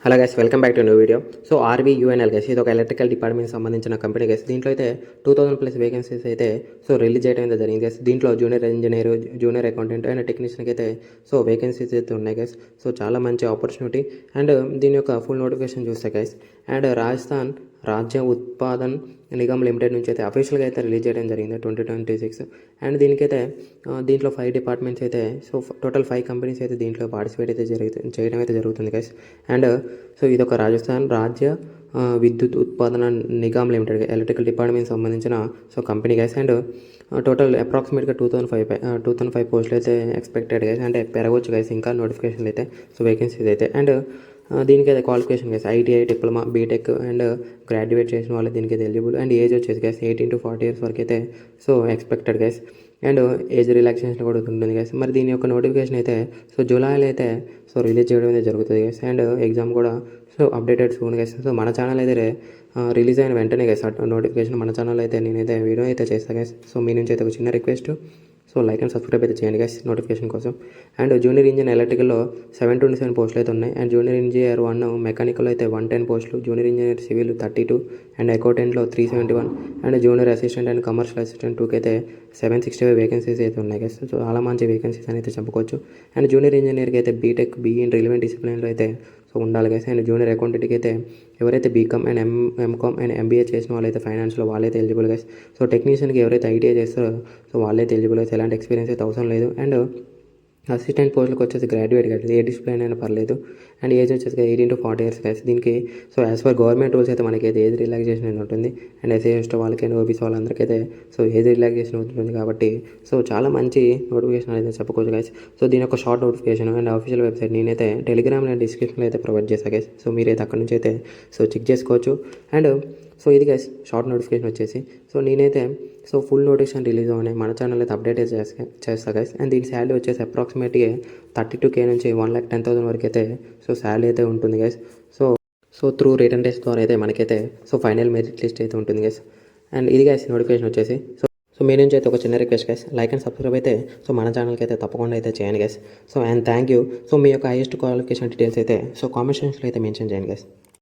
Hello guys, welcome back to new video. So RVUNL guys, ఇది ఒక electrical department సంబంధించిన company guys. దీంట్లో అయితే 2000+ వేకెన్సీస్ అయితే రిలీజ్ చేయడం అయితే జరిగింది గైస్. దీంట్లో junior engineer, junior accountant and టెక్నీషియన్కి అయితే వేకెన్సీస్ అయితే ఉన్నాయి గైస్. చాలా మంచి ఆపర్చునిటీ. అండ్ దీని యొక్క ఫుల్ నోటిఫికేషన్ చూస్తే గైస్, అండ్ రాజస్థాన్ రాజ్య ఉత్పాదన్ నిగమ్ లిమిటెడ్ నుంచి అయితే అఫీషియల్గా అయితే రిలీజ్ చేయడం జరిగింది 2026. అండ్ దీనికైతే దీంట్లో 5 డిపార్ట్మెంట్స్ అయితే టోటల్ 5 కంపెనీస్ అయితే దీంట్లో పార్టిసిపేట్ అయితే చేయడం అయితే జరుగుతుంది గైస్. అండ్ ఇది ఒక రాజస్థాన్ రాజ్య విద్యుత్ ఉత్పాదన నిగమ్ లిమిటెడ్ ఎలక్ట్రికల్ డిపార్ట్మెంట్ సంబంధించిన కంపెనీ గైస్. అండ్ టోటల్ అప్రాక్సిమేట్గా 2005 పోస్టులు అయితే ఎక్స్పెక్టెడ్ గైస్. అంటే పెరగవచ్చు గైస్ ఇంకా నోటిఫికేషన్లు అయితే, వేకెన్సీస్ అయితే. అండ్ దీనికి అయితే qualification guys ITI, diploma, BTech and graduate చేసిన వాళ్ళు దీనికి అయితే ఎలిజిబుల్. అండ్ ఏజ్ వచ్చేసి గైస్ 18 to 40 years వరకు అయితే expected guys. And age relaxation కూడా ఉంటుంది గైస్. మరి దీని యొక్క నోటిఫికేషన్ అయితే జూలైలో అయితే రిలీజ్ చేయడం అయితే జరుగుతుంది గైస్. అండ్ ఎగ్జామ్ కూడా అప్డేటెడ్ సూన్ గైస్. మన ఛానల్ అయితే రిలీజ్ అయిన వెంటనే గైస్ నోటిఫికేషన్ మన ఛానల్ అయితే నేనైతే వీడియో అయితే చేస్తాను గైస్. మీ నుంచి అయితే ఒక చిన్న రిక్వెస్ట్, లైక్ అండ్ సబ్స్క్రైబ్ అయితే చేయండి గైస్ నోటిఫికేషన్ కోసం. అండ్ జూనియర్ ఇంజనీర్ ఎలక్ట్రికల్లో 727 పోస్టులు అయితే ఉన్నాయి. అండ్ జూనియర్ ఇంజనీర్ 1 మెకానికల్ అయితే 110 పోస్టులు, జూనియర్ ఇంజనీర్ సివిల్ 32, అండ్ అకౌంటెంట్లో 371, and junior assistant and commercial assistant 2కి అయితే 765 వేకెన్సీస్ అయితే ఉన్నాయి గైస్. చాలా మంచి వేకెన్సీస్ అని అయితే చెప్పుకోవచ్చు. అండ్ జూనియర్ ఇంజనీర్కి అయితే బీటెక్, బీఈ ఇన్ రిలవెంట్ డిసిప్లిన్లో అయితే ఉండాలి గైస్. అండ్ జూనియర్ అకౌంటెంట్కి అయితే ఎవరైతే BCom and MCom and MBA చేసిన వాళ్ళైతే ఫైనాన్స్లో వాళ్ళైతే ఎలిజిబుల్ గైస్. టెక్నీషియన్కి ఎవరైతే ఐటీఐ చేస్తారో వాళ్ళైతే ఎలిజిబుల్ గైస్. ఎలాంటి ఎక్స్పీరియన్స్ అయితే అవసరం లేదు. అండ్ అసిస్టెంట్ పోస్టులకు వచ్చేసి గ్రాడ్యుయేట్ గైస్, ఏ డిసిప్లిన్ అయినా పర్లేదు. అండ్ ఏజ్ వచ్చేసి 18 to 40 years గైస్. దీనికి యాజ్ పర్ గవర్నమెంట్ రూల్స్ అయితే మనకి అయితే ఏజ్ రిలాక్సేషన్ అనేది ఉంటుంది. అండ్ ఎస్సీ ఎస్టీ వాళ్ళకైనా ఓబీసీ వాళ్ళందరికైతే ఏజ్ రిలాక్సేషన్ ఉంటుంది కాబట్టి చాలా మంచి నోటిఫికేషన్ అనేది చెప్పుకోవచ్చు గైస్. దీని యొక్క short notification and official website నేనైతే టెలిగ్రామ్ అండ్ డిస్క్రిప్షన్లో అయితే ప్రొవైడ్ చేస్తాను గైస్. మీరైతే అక్కడ నుంచి అయితే చెక్ చేసుకోవచ్చు. అండ్ ఇది గైస్ షార్ట్ నోటిఫికేషన్ వచ్చేసి నేనైతే ఫుల్ నోటిఫికేషన్ రిలీజ్ అవ్వని మన ఛానల్ అయితే అప్డేట్ చేస్తా గైస్. అండ్ దీని శాలరీ వచ్చేసి అప్రాక్సిమేట్గా 32K నుంచి 1,10,000 వరకు అయితే శాలరీ అయితే ఉంటుంది గైస్. త్రూ రిటర్న్ టెస్ట్ ద్వారా అయితే మనకైతే ఫైనల్ మెరిట్ లిస్ట్ అయితే ఉంటుంది గైస్. అండ్ ఇది గైస్ నోటిఫికేషన్ వచ్చేసి మీ నుంచి అయితే ఒక చిన్న request guys, like and subscribe అయితే మన ఛానల్కి అయితే తప్పకుండా అయితే చేయండి గైస్. And thank you. మీ యొక్క హైయెస్ట్ క్వాలిఫికేషన్ డీటెయిల్స్ అయితే కామెంట్ సెక్షన్లో అయితే మెన్షన్ చేయండి గైస్.